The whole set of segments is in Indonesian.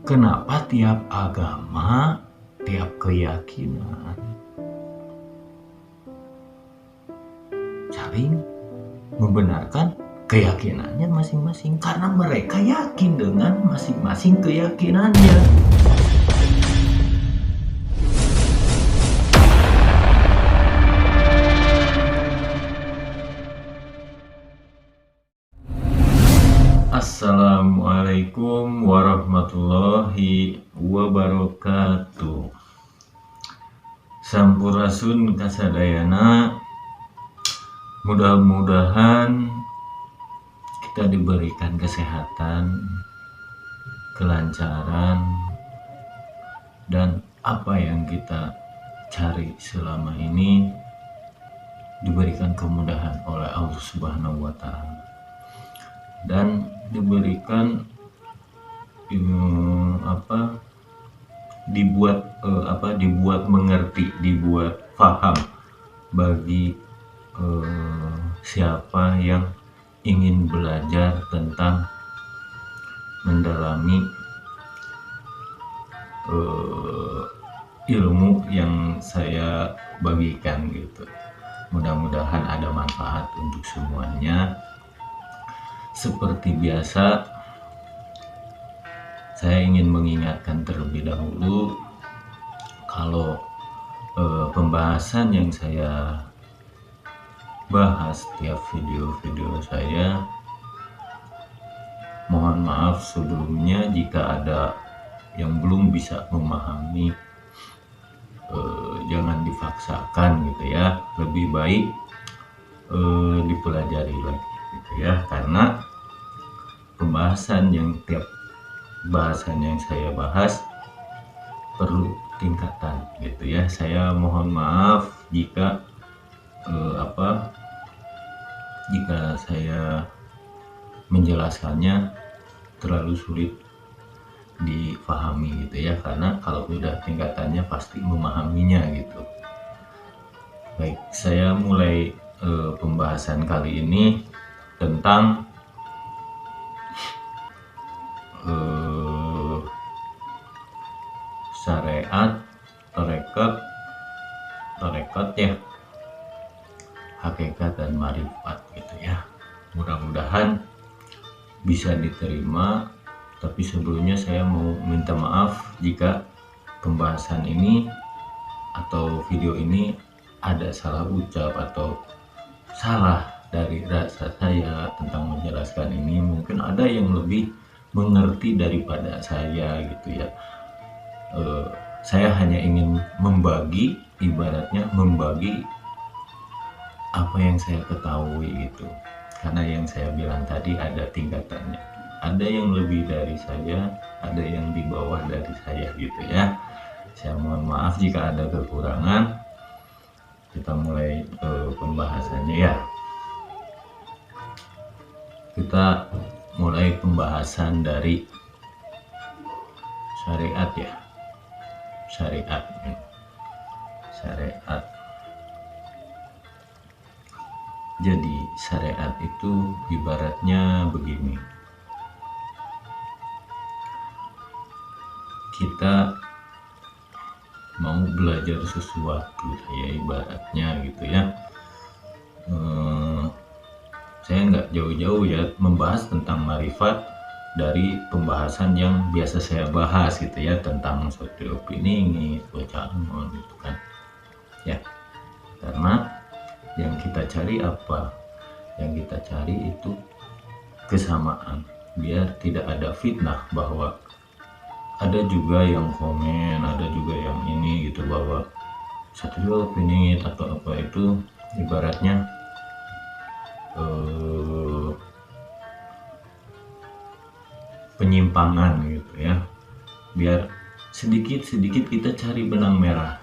kenapa tiap agama, tiap keyakinan saling membenarkan keyakinannya masing-masing karena mereka yakin dengan masing-masing keyakinannya. Assalamualaikum warahmatullahi wabarakatuh. Sampurasun kasadayana. Mudah-mudahan kita diberikan kesehatan, kelancaran, dan apa yang kita cari selama ini diberikan kemudahan oleh Allah Subhanahu wa Ta'ala, dan diberikan dibuat mengerti, dibuat paham bagi siapa yang ingin belajar tentang mendalami ilmu yang saya bagikan gitu. Mudah-mudahan ada manfaat untuk semuanya. Seperti biasa, saya ingin mengingatkan terlebih dahulu kalau pembahasan yang saya bahas setiap video-video saya, mohon maaf sebelumnya jika ada yang belum bisa memahami, jangan dipaksakan gitu ya, lebih baik dipelajari lagi gitu ya, karena tiap bahasan yang saya bahas perlu tingkatan gitu ya. Saya mohon maaf jika jika saya menjelaskannya terlalu sulit dipahami gitu ya, karena kalau udah tingkatannya pasti memahaminya gitu. Baik, saya mulai pembahasan kali ini tentang syariat, tarekat ya, hakikat dan marifat gitu ya. Mudah-mudahan bisa diterima, tapi sebelumnya saya mau minta maaf jika pembahasan ini atau video ini ada salah ucap atau salah dari rasa saya tentang menjelaskan ini. Mungkin ada yang lebih mengerti daripada saya gitu ya. Saya hanya ingin membagi, ibaratnya membagi apa yang saya ketahui gitu, karena yang saya bilang tadi ada tingkatannya, ada yang lebih dari saya, ada yang di bawah dari saya gitu ya. Saya mohon maaf jika ada kekurangan. Kita mulai pembahasannya ya. Kita mulai pembahasan dari syariat ya. Syariat. Jadi syariat itu ibaratnya begini. Kita mau belajar sesuatu ya, ibaratnya gitu ya. Saya nggak jauh-jauh ya membahas tentang marifat dari pembahasan yang biasa saya bahas gitu ya, tentang suatu opini, bacaan gitu kan ya. Karena yang kita cari apa? Yang kita cari itu kesamaan, biar tidak ada fitnah bahwa ada juga yang komen, ada juga yang ini gitu, bahwa satu opini atau apa itu ibaratnya penyimpangan gitu ya, biar sedikit-sedikit kita cari benang merah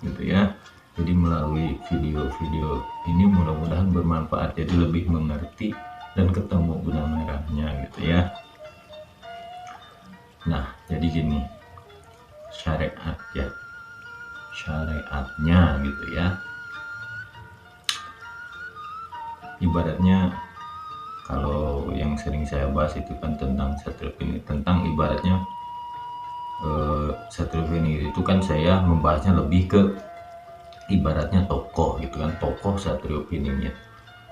gitu ya. Jadi melalui video-video ini mudah-mudahan bermanfaat, jadi lebih mengerti dan ketemu benang merahnya gitu ya. Nah, jadi gini, syariat ya, syariatnya gitu ya. Ibaratnya kalau yang sering saya bahas itu kan tentang satelit ini, tentang ibaratnya Satrio Piningit itu kan saya membahasnya lebih ke ibaratnya tokoh gitu kan, tokoh Satrio Piningit.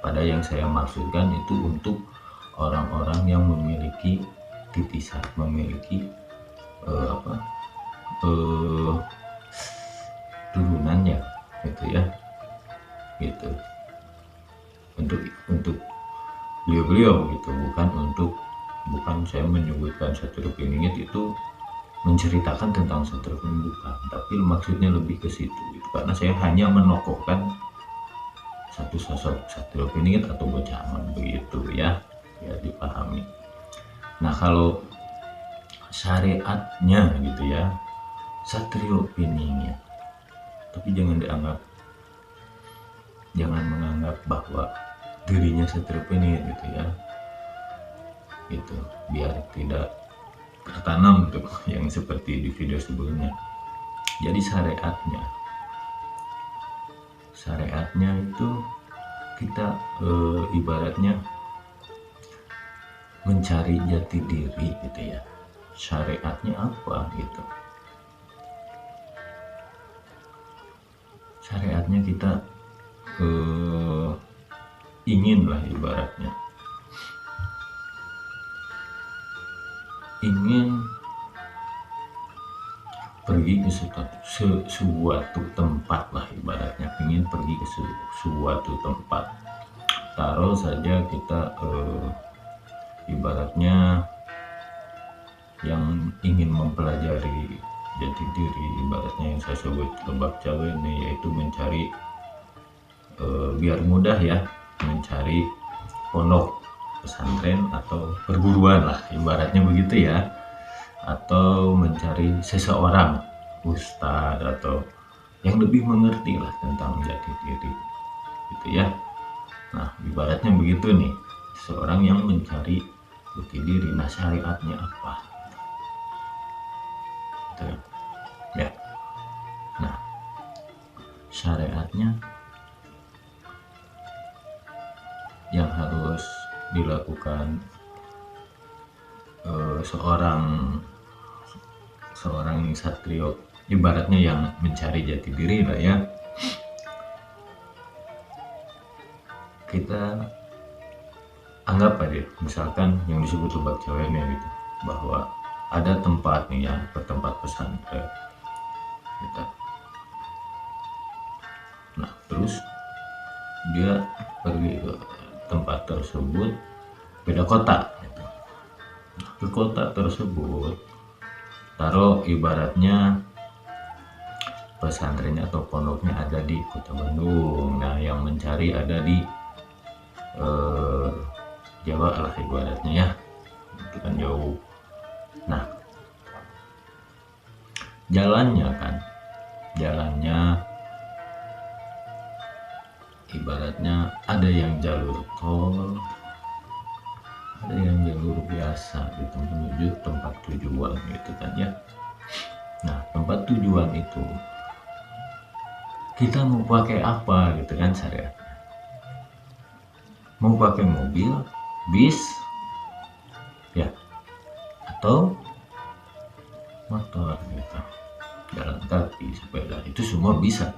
Pada yang saya maksudkan itu untuk orang-orang yang memiliki titisan, memiliki turunannya gitu ya, gitu, untuk beliau-beliau gitu, bukan saya menyebutkan Satrio Piningit itu menceritakan tentang Satrio Piningit, bukan, tapi maksudnya lebih ke situ gitu, karena saya hanya menokohkan satu sosok Satrio Piningit atau Bocah Aman begitu ya, biar dipahami. Nah, kalau syariatnya gitu ya, Satrio Piningit, tapi jangan menganggap bahwa dirinya Satrio Piningit gitu ya, gitu, biar tidak tertanam tuh yang seperti di video sebelumnya. Jadi syariatnya itu kita ibaratnya mencari jati diri gitu ya. Syariatnya apa gitu? Syariatnya kita ingin lah ibaratnya, ingin pergi ke suatu tempat lah ibaratnya, ingin pergi ke suatu tempat. Taruh saja kita ibaratnya yang ingin mempelajari jati diri, ibaratnya yang saya sebut lebak cawe ini, yaitu mencari biar mudah ya, mencari pondok pesantren atau perguruan lah ibaratnya begitu ya, atau mencari seseorang ustadz atau yang lebih mengerti lah tentang jati diri gitu ya. Nah, ibaratnya begitu nih, seorang yang mencari jati diri. Nah, syariatnya apa gitu ya. Nah, syariatnya yang harus dilakukan seorang satrio, ibaratnya yang mencari jati diri lah ya, kita anggap aja misalkan yang disebut lebak ceweknya gitu, bahwa ada tempat nih ya, tempat pesantren gitu. Nah, terus dia pergi ke tempat tersebut, beda kota gitu. Nah, ke kota tersebut, taruh ibaratnya pesantrennya atau pondoknya ada di kota Bandung. Nah, yang mencari ada di Jawa lah ibaratnya ya, itu kan jauh. Nah, jalannya ibaratnya ada yang jalur tol, ada yang jalur biasa gitu, menuju tempat tujuan gitu kan ya. Nah, tempat tujuan itu kita mau pakai apa gitu kan syariatnya, mau pakai mobil, bis ya, atau motor gitu, jalan kaki, sepeda, itu semua bisa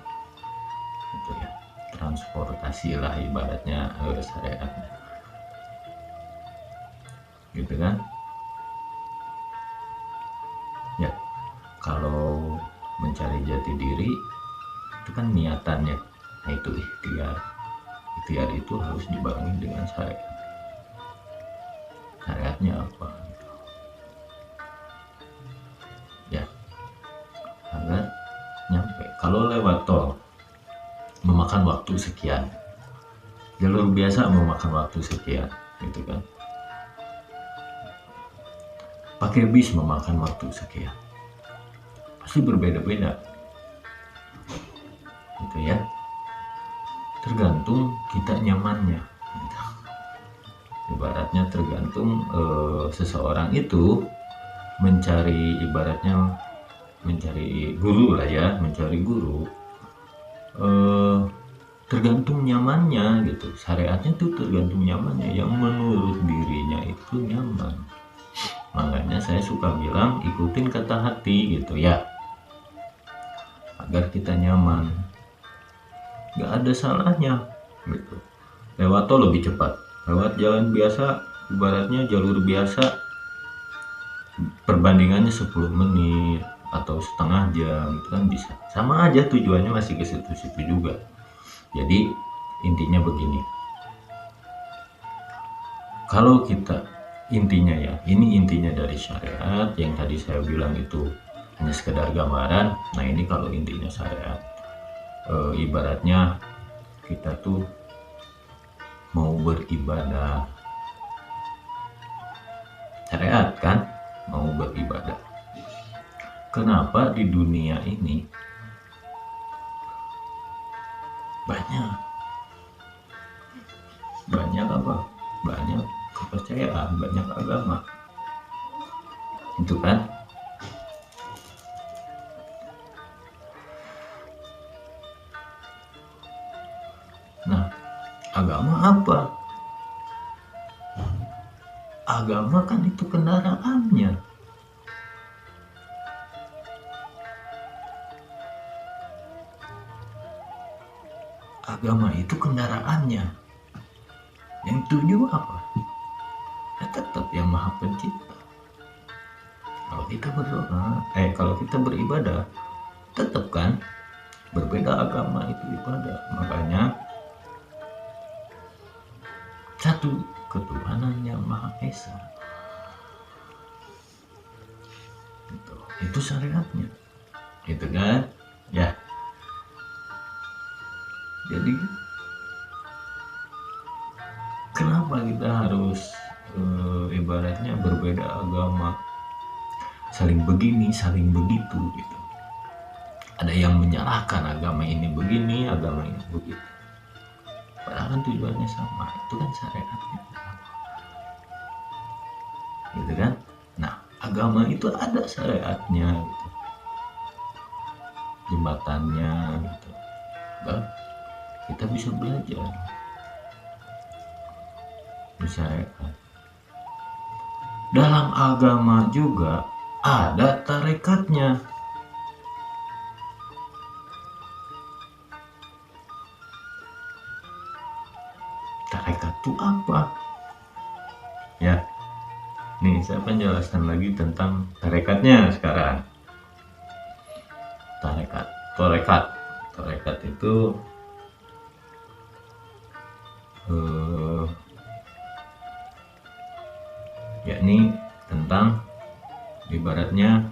gitu ya, transportasi lah ibaratnya syariatnya gitu kan ya. Kalau mencari jati diri itu kan niatannya, nah itu ikhtiar itu harus dibarengi dengan syariatnya apa gitu ya, agar nyampe. Kalau lewat tol memakan waktu sekian, jalur biasa memakan waktu sekian gitu kan, pakai bis memakan waktu sekian, pasti berbeda-beda gitu ya, tergantung kita nyamannya gitu. Ibaratnya tergantung seseorang itu mencari guru lah ya, mencari guru tergantung nyamannya gitu. Syariatnya tuh tergantung nyamannya, yang menurut dirinya itu nyaman. Makanya saya suka bilang ikutin kata hati gitu ya. agar kita nyaman. Gak ada salahnya gitu. Lewat tol lebih cepat, lewat jalan biasa, ibaratnya jalur biasa, perbandingannya 10 menit atau setengah jam itu kan bisa. Sama aja tujuannya masih ke situ-situ juga. Jadi intinya begini. Kalau kita intinya ya, ini intinya dari syariat yang tadi saya bilang itu hanya sekedar gambaran. Nah ini kalau intinya syariat, ibaratnya kita tuh mau beribadah, syariat kan, mau beribadah. Kenapa di dunia ini banyak apa? Banyak kepercayaan, banyak agama. Itu kan? Nah, agama apa? Agama kan itu kendaraannya. Agama itu kendaraannya. Yang tujuh apa? Ya tetap yang Maha Pencipta. Kalau kita berdoa, kalau kita beribadah, tetap kan berbeda agama itu ibadah. Makanya satu ketuhanan yang Maha Esa. Itu syariatnya. Gitu kan? Ya. Jadi kenapa kita harus ibaratnya berbeda agama, saling begini, saling begitu gitu. Ada yang menyalahkan agama ini begini, agama ini begitu. Padahal kan tujuannya sama, itu kan syariatnya. Gitu kan? Nah, agama itu ada syariatnya gitu. Jembatannya gitu. Dan kita bisa belajar syariat. Dalam agama juga ada tarekatnya. Tarekat itu apa? Ya, nih saya penjelaskan lagi tentang tarekatnya sekarang. Tarekat itu yakni tentang ibaratnya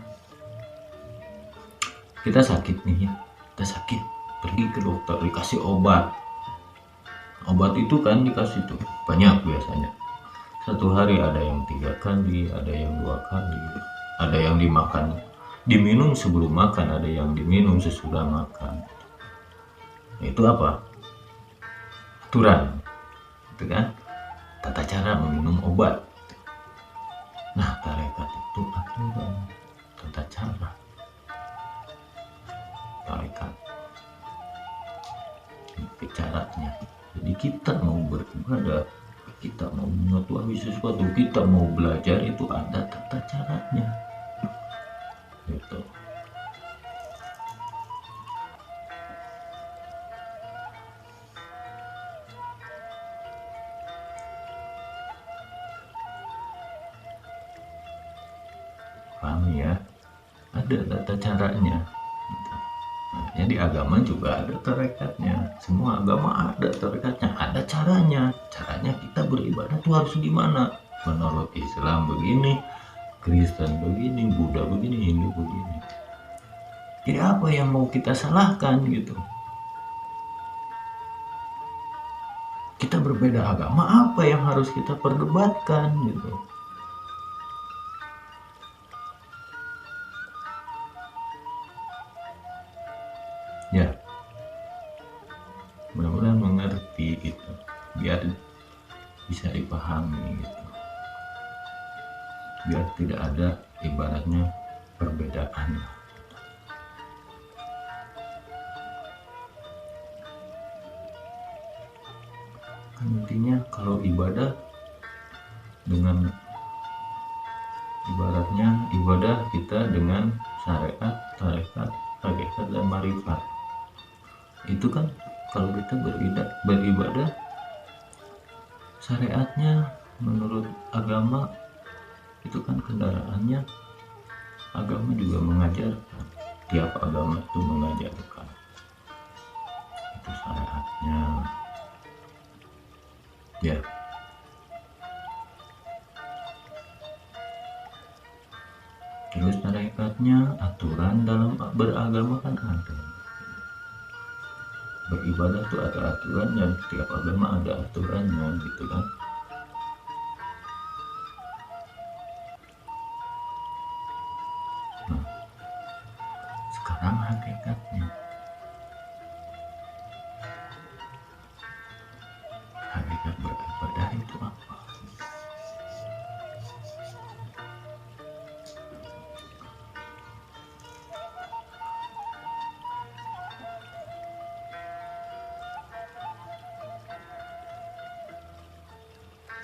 kita sakit nih ya, kita sakit, pergi ke dokter, dikasih obat itu kan dikasih tuh banyak biasanya, satu hari ada yang 3 kali, ada yang 2 kali, ada yang diminum sebelum makan, ada yang diminum sesudah makan. Itu apa? Aturan, itu kan tata cara meminum obat. Nah, tarekat itu aturan, tata cara. Tarekat caranya. Jadi kita mau beribadah, kita mau mengetahui sesuatu, kita mau belajar, itu ada tata caranya. Gitu. Paham ya? Ada tata caranya. Nah, jadi agama juga ada tarekatnya. Semua agama ada tarekatnya, ada caranya. Caranya kita beribadah tuh harus gimana? Menurut Islam begini, Kristen begini, Buddha begini, Hindu begini. Jadi apa yang mau kita salahkan gitu? Kita berbeda agama, apa yang harus kita perdebatkan gitu? Ya, mudah-mudahan mengerti gitu, biar bisa dipahami gitu, biar tidak ada ibaratnya perbedaan. Kan intinya kalau ibadah dengan ibaratnya ibadah kita dengan syariat, tarekat, hakikat dan marifat. Itu kan kalau kita beribadah syariatnya menurut agama itu kan kendaraannya, agama juga mengajarkan, tiap agama itu mengajarkan, itu syariatnya ya. Terus syariatnya, aturan dalam beragama kan ada, beribadah tuh ada aturannya, tiap agama ada aturannya gitu kan. Nah, sekarang hakikatnya, hakikat beribadah itu apa?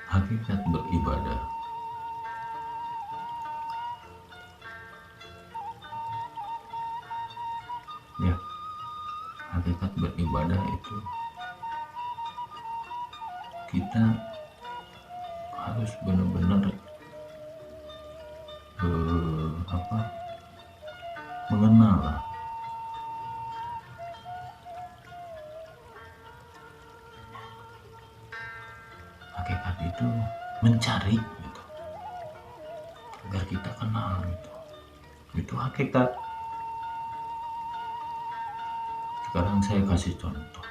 Hakikat beribadah ya, hakikat beribadah itu kita harus benar-benar mengenal lah hakikat itu, mencari gitu agar kita kenal gitu, itu hakikat. Sekarang saya kasih contoh,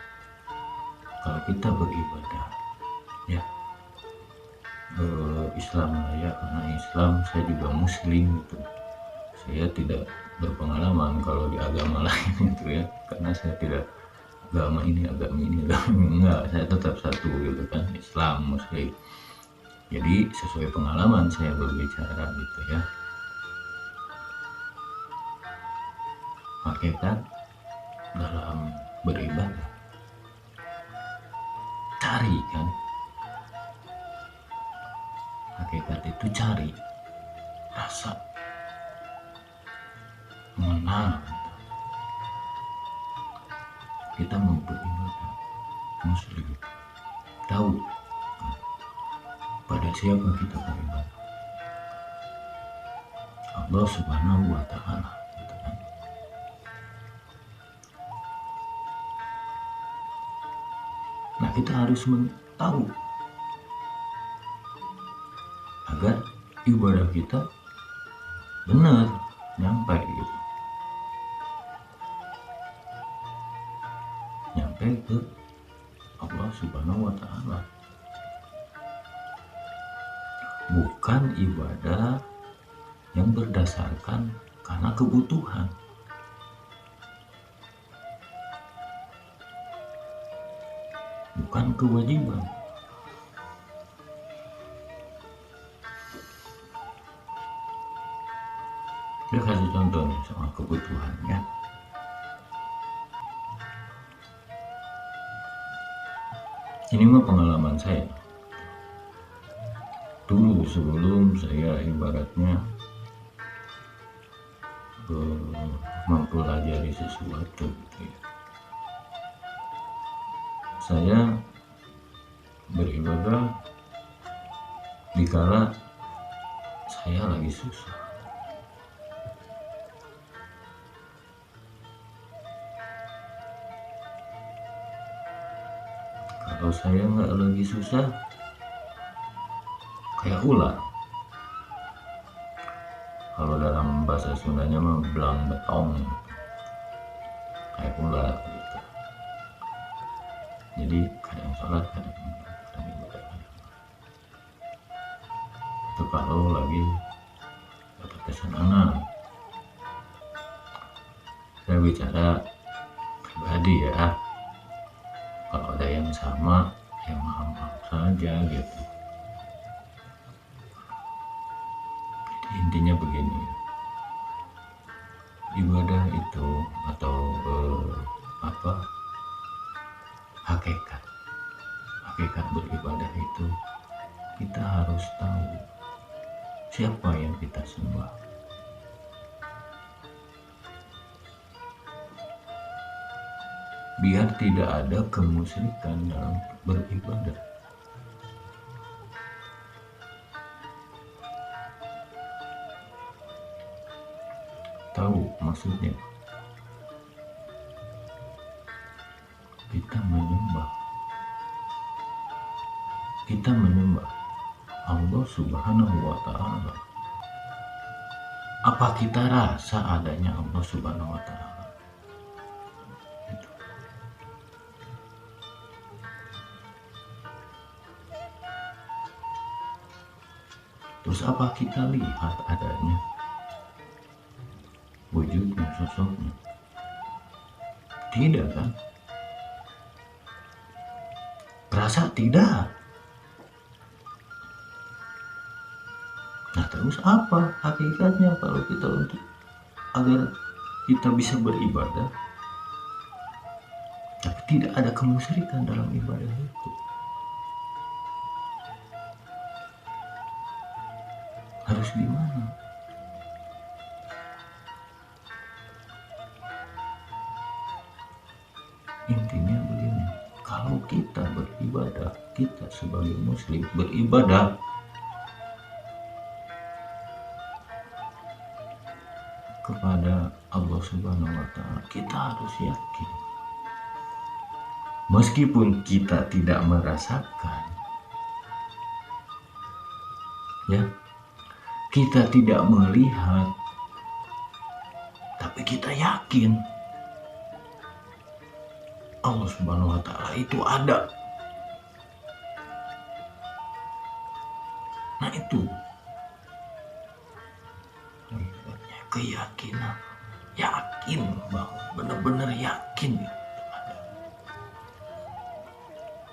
kalau kita beribadah ya, Islam lah ya, karena Islam saya juga muslim gitu, saya tidak berpengalaman kalau di agama lain gitu ya, karena saya tidak agama ini enggak, saya tetap satu gitu kan, Islam muslim. Jadi sesuai pengalaman saya berbicara gitu ya. Hakikat dalam beribadah, cari kan, hakikat itu cari, rasa, mengenal. Kita mau beribadah, muslim, tahu pada siapa kita beribadah, Allah Subhanahu wa Ta'ala gitu kan. Nah, kita harus tahu agar ibadah kita benar, nyampe gitu, nyampe ke Allah Subhanahu wa Ta'ala. Bukan ibadah yang berdasarkan karena kebutuhan, bukan kewajiban. Saya kasih contoh nih soal kebutuhan ya. Ini mah pengalaman saya. Dulu sebelum saya ibaratnya mempelajari sesuatu gitu ya, saya beribadah dikala saya lagi susah. Kalau saya nggak lagi susah, kayak ular. Kalau dalam bahasa Sundanya mah belang betong, kayak ular gitu. Jadi kadang sholat, kadang ibadah. Itu kalau lagi dapat kesenangan. Saya bicara pribadi ya. Kalau ada yang sama, ya maaf saja gitu. Jadi intinya begini, ibadah itu atau hakikat beribadah itu, kita harus tahu siapa yang kita sembah. biar tidak ada kemusyrikan dalam beribadah. Tahu maksudnya? Kita menyembah Allah Subhanahu wa Ta'ala. Apa kita rasa adanya Allah Subhanahu wa Ta'ala? Gitu. Terus apa kita lihat adanya wujudnya, sosoknya? Tidak kan? Rasa tidak. Nah terus apa hakikatnya kalau kita agar kita bisa beribadah tapi tidak ada kemusyrikan dalam ibadah itu? Harus gimana? Intinya begini, kalau kita beribadah, kita sebagai muslim beribadah kepada Allah Subhanahu wa Ta'ala, kita harus yakin meskipun kita tidak merasakan, ya, kita tidak melihat, tapi kita yakin Allah Subhanahu wa Ta'ala itu ada. Nah itu keyakinan, yakin bahwa benar-benar yakin itu ada.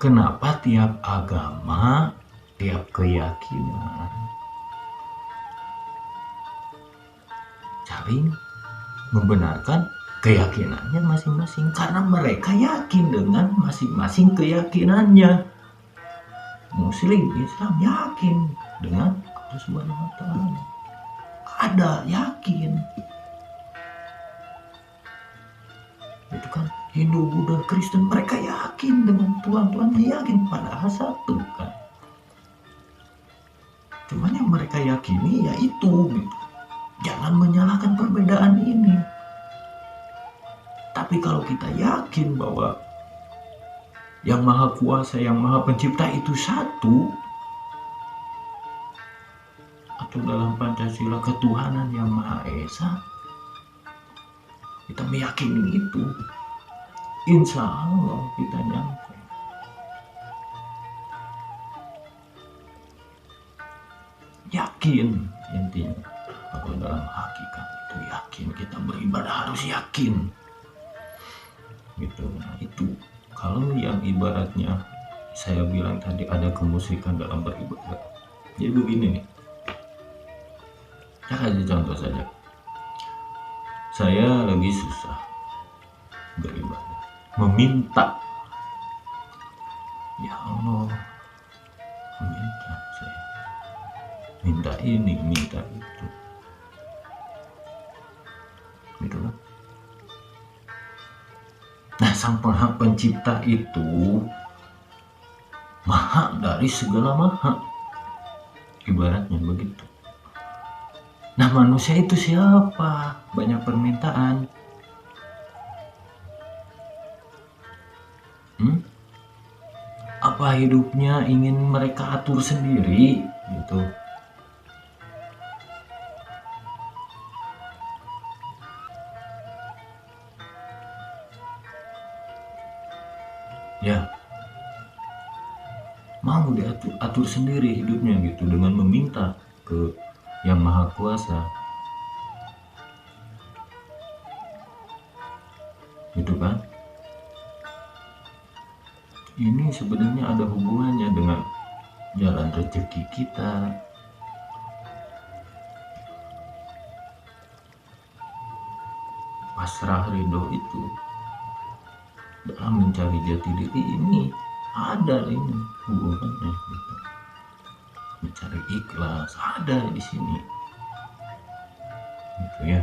Kenapa tiap agama, tiap keyakinan saling membenarkan keyakinannya masing-masing karena mereka yakin dengan masing-masing keyakinannya. Muslim, Islam yakin dengan Allah Subhanahu wa Ta'ala. Ada, yakin. Itu kan Hindu, Buddha, Kristen, mereka yakin dengan Tuhan-Tuhannya, yakin padahal satu kan. Cuman yang mereka yakini ya itu gitu. Jangan menyalahkan perbedaan ini. Tapi kalau kita yakin bahwa yang Maha Kuasa, yang Maha Pencipta itu satu, atau dalam Pancasila ketuhanan yang Maha Esa, kita meyakini itu, insya Allah kita nyampe. Yakin intinya, kalau dalam hakikat itu yakin, kita beribadah harus yakin gitu. Nah itu kalau yang ibaratnya saya bilang tadi ada kemusyrikan dalam beribadah, jadi begini nih, saya kasih contoh saja. Saya lagi susah beribadah, meminta, ya Allah, meminta, saya minta ini, minta itu, gitu kan. Nah, Sang Maha Pencipta itu maha dari segala maha, ibaratnya begitu. Nah, manusia itu siapa? Banyak permintaan. Apa hidupnya ingin mereka atur sendiri gitu? Ya, mau diatur sendiri hidupnya gitu dengan meminta ke Yang Maha Kuasa, gitu kan? Ini sebenarnya ada hubungannya dengan jalan rezeki kita. Pasrah ridho itu dalam mencari jati diri ini ada ini hubungannya gitu. Mencari ikhlas ada di sini gitu ya.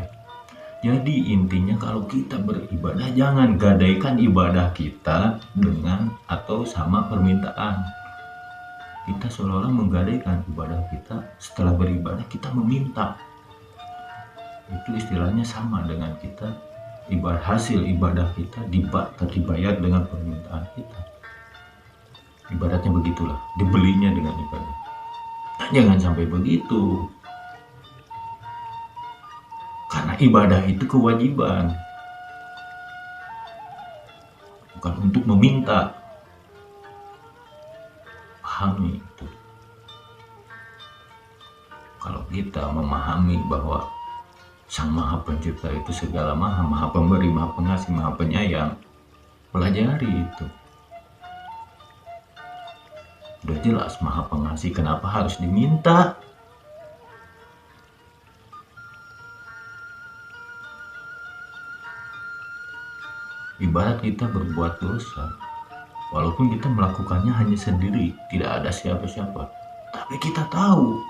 Jadi intinya kalau kita beribadah, jangan gadaikan ibadah kita dengan atau sama permintaan. Kita seolah-olah menggadaikan ibadah kita, setelah beribadah kita meminta. Itu istilahnya sama dengan kita hasil ibadah kita dibayar dengan permintaan kita. Ibaratnya begitulah, dibelinya dengan ibadah. Nah, jangan sampai begitu. Karena ibadah itu kewajiban, bukan untuk meminta. Pahami itu. Kalau kita memahami bahwa Sang Maha Pencipta itu segala maha, maha pemberi, maha pengasih, maha penyayang, pelajari itu. Udah jelas maha pengasih, kenapa harus diminta? Ibarat kita berbuat dosa, walaupun kita melakukannya hanya sendiri, tidak ada siapa-siapa, tapi kita tahu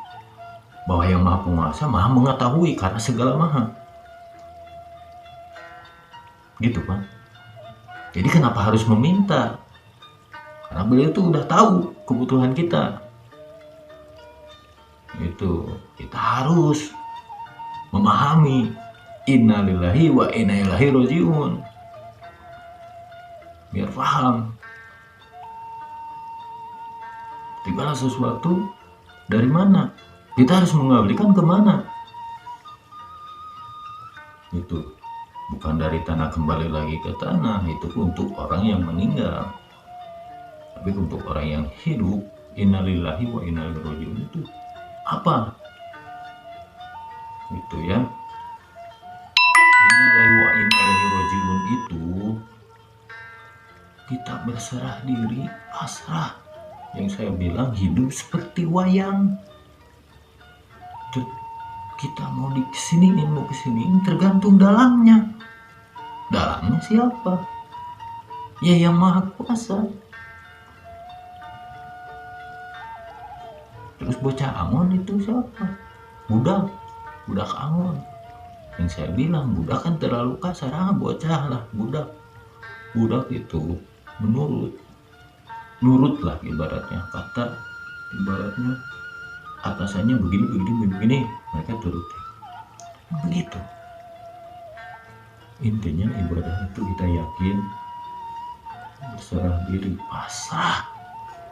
bahwa yang maha penguasa maha mengetahui karena segala maha. Gitu kan? Jadi kenapa harus meminta? Karena beliau itu udah tahu kebutuhan kita. Itu kita harus memahami innalillahi wa inna ilaihi rajiun. Biar paham segala sesuatu dari mana, kita harus mengabdikan kemana. Itu bukan dari tanah kembali lagi ke tanah, itu untuk orang yang meninggal. Tapi untuk orang yang hidup, innalillahi wa inna ilaihi rajiun itu apa? Itu ya, innalillahi wa inna ilaihi rajiun itu kita berserah diri, pasrah. Yang saya bilang hidup seperti wayang. Kita mau kesiniin, mau kesiniin, tergantung dalangnya. Dalangnya siapa? Ya yang maha kuasa. Terus bocah Angon itu siapa? Budak Angon. Yang saya bilang budak kan terlalu kasar, bocah lah budak. Budak itu nurutlah ibaratnya, kata ibaratnya atasannya begini, mereka turuti. Begitu. Intinya ibadah itu kita yakin, berserah diri, pasrah.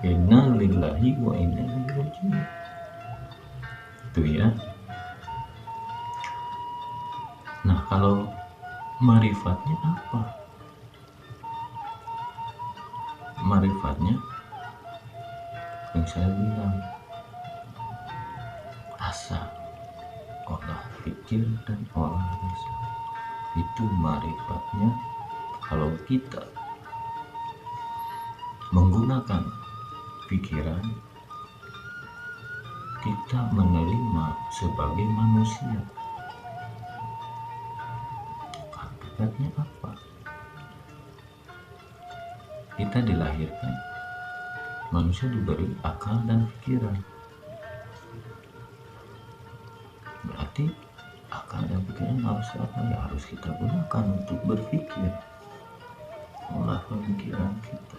Inna lillahi wa inna ilaihi rajiun. Itu ya. Nah, kalau marifatnya apa? Marifatnya yang saya bilang, rasa, olah pikir dan olah rasa. Itu marifatnya. Kalau kita menggunakan pikiran, kita menerima sebagai manusia. Hakikatnya apa? Kita dilahirkan, manusia diberi akal dan pikiran. Berarti akal dan pikiran harus apa? Ya harus kita gunakan untuk berpikir. Olah pemikiran kita.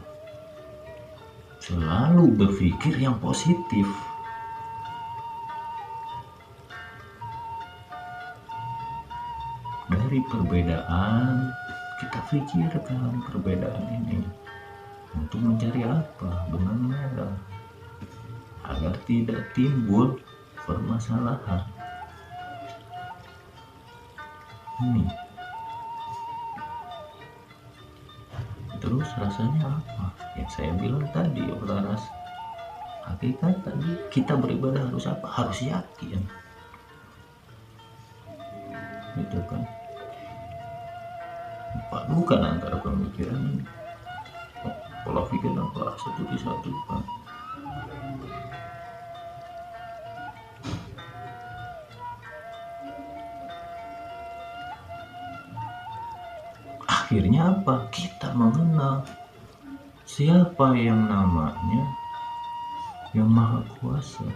Selalu berpikir yang positif. Dari perbedaan, kita pikirkan perbedaan ini untuk mencari apa? Benang merah agar tidak timbul permasalahan. Ini. Terus rasanya apa? Yang saya bilang tadi, olah rasa. Hakikat tadi, kita beribadah harus apa? Harus yakin. Gitu kan? Padukan antara pemikiran ini, pola pikir dan pola satu disatukan. Akhirnya apa? Kita mengenal siapa yang namanya yang maha kuasa,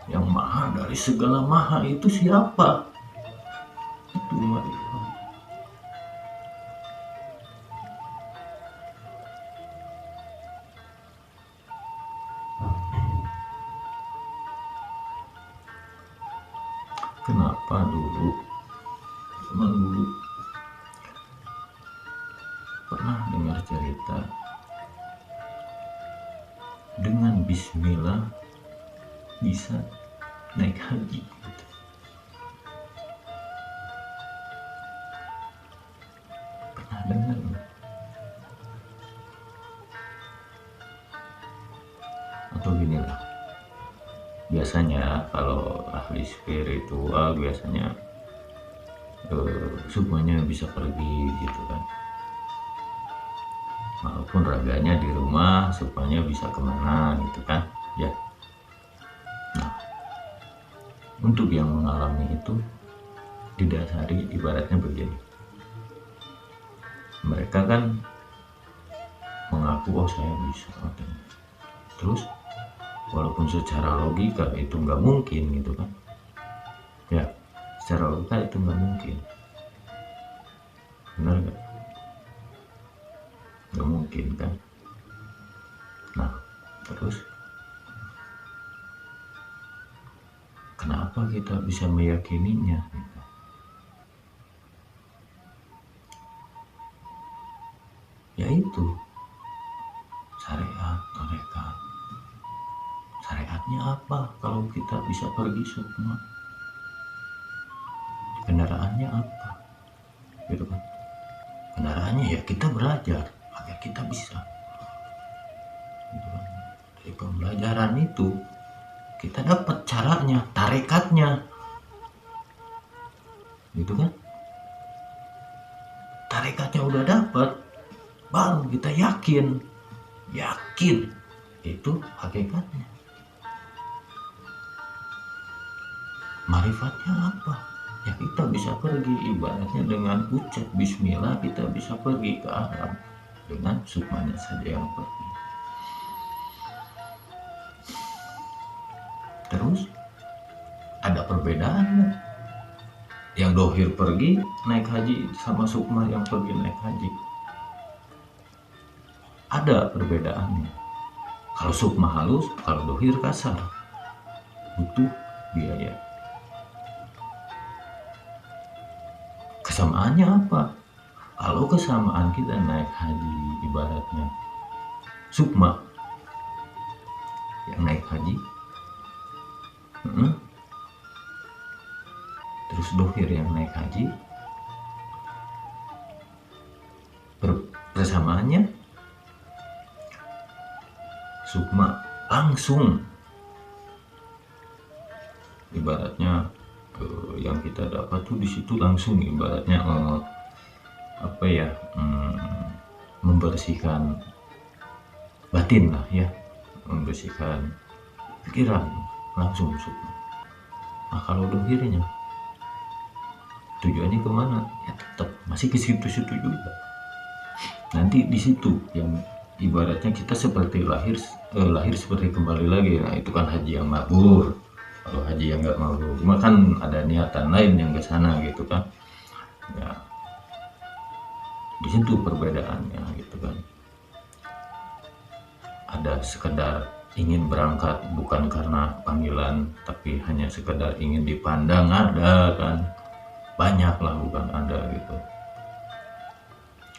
yang maha dari segala maha itu siapa? Itu marifat. Kenapa dulu, teman dulu pernah dengar cerita dengan bismillah bisa naik haji gitu. Pernah dengar loh. Atau gini lah, biasanya kalau ahli spiritual biasanya semuanya bisa pergi gitu kan, walaupun raganya di rumah supaya bisa kemana gitu kan ya. Nah, untuk yang mengalami itu didasari ibaratnya begini, mereka kan mengaku oh saya bisa, terus walaupun secara logika itu nggak mungkin gitu kan ya, secara logika itu nggak mungkin, benar nggak mungkin kan. Nah terus kenapa kita bisa meyakininya gitu? Yaitu syariat, tarekat. Syariatnya apa? Kalau kita bisa pergi sukma, kendaraannya apa gitu kan? Kendaraannya ya kita belajar agar kita bisa gitu kan. Dari pembelajaran itu kita dapat caranya, tarekatnya gitu kan. Tarekatnya udah dapat, baru kita yakin itu hakikatnya. Marifatnya apa? Ya kita bisa pergi, ibaratnya dengan ucap bismillah kita bisa pergi ke alam dengan sukmanya saja yang pergi. Terus ada perbedaan yang dohir pergi naik haji sama sukma yang pergi naik haji? Ada perbedaannya. Kalau sukma halus, kalau dohir kasar, butuh biaya. Kesamaannya apa? Kalau kesamaan kita naik haji ibaratnya sukma yang naik haji, terus dohir yang naik haji, persamaannya sukma langsung, ibaratnya yang kita dapat tuh di situ langsung, ibaratnya membersihkan batin lah ya, membersihkan pikiran langsung sukma. Nah kalau dohirnya tujuannya kemana? Ya tetap masih ke situ-situ juga. Nanti di situ yang ibaratnya kita seperti lahir seperti kembali lagi. Nah itu kan haji yang mabrur. Kalau haji yang nggak mabrur, cuma kan ada niatan lain yang ke sana gitu kan. Ya di situ perbedaannya gitu kan. Ada sekedar ingin berangkat bukan karena panggilan, tapi hanya sekedar ingin dipandang, ada kan, banyak lah bukan ada gitu,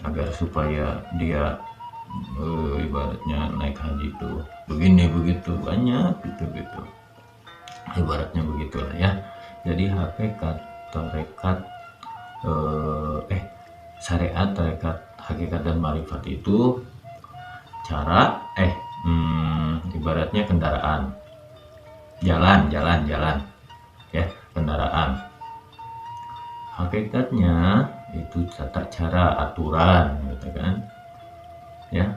agar supaya dia ibaratnya naik haji itu begini begitu, banyak gitu ibaratnya begitulah ya. Jadi hakikat tarekat syariat, tarekat, hakikat dan marifat itu cara ibaratnya kendaraan, jalan ya, kendaraan. Hakikatnya itu tata cara, aturan gitu kan ya.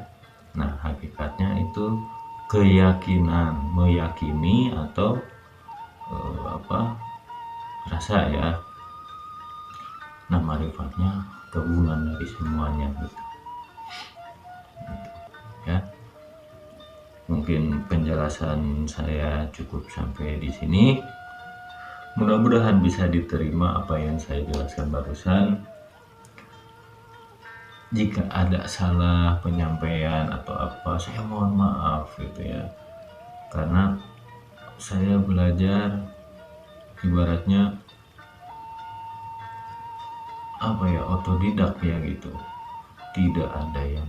Nah hakikatnya itu keyakinan, meyakini atau rasa ya. Nah marifatnya gabungan dari semuanya gitu ya. Mungkin penjelasan saya cukup sampai di sini. Mudah-mudahan bisa diterima apa yang saya jelaskan barusan. Jika ada salah penyampaian atau apa, saya mohon maaf gitu ya. Karena saya belajar ibaratnya apa ya, otodidak ya gitu. Tidak ada yang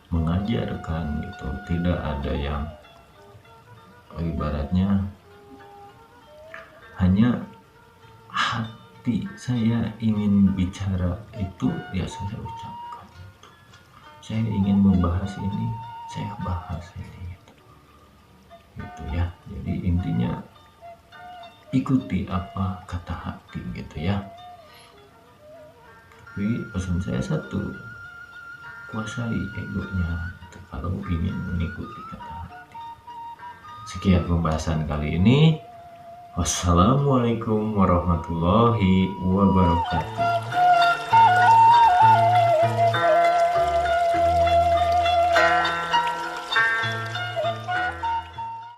mengajarkan gitu, tidak ada yang ibaratnya hanya hati saya ingin bicara itu ya saya ucapkan. Saya ingin membahas ini, saya bahas ini gitu ya. Jadi intinya ikuti apa kata hati gitu ya. Tapi pesan saya satu, kuasai egonya gitu, kalau ingin mengikuti kata hati. Sekian pembahasan kali ini. Wassalamualaikum warahmatullahi wabarakatuh.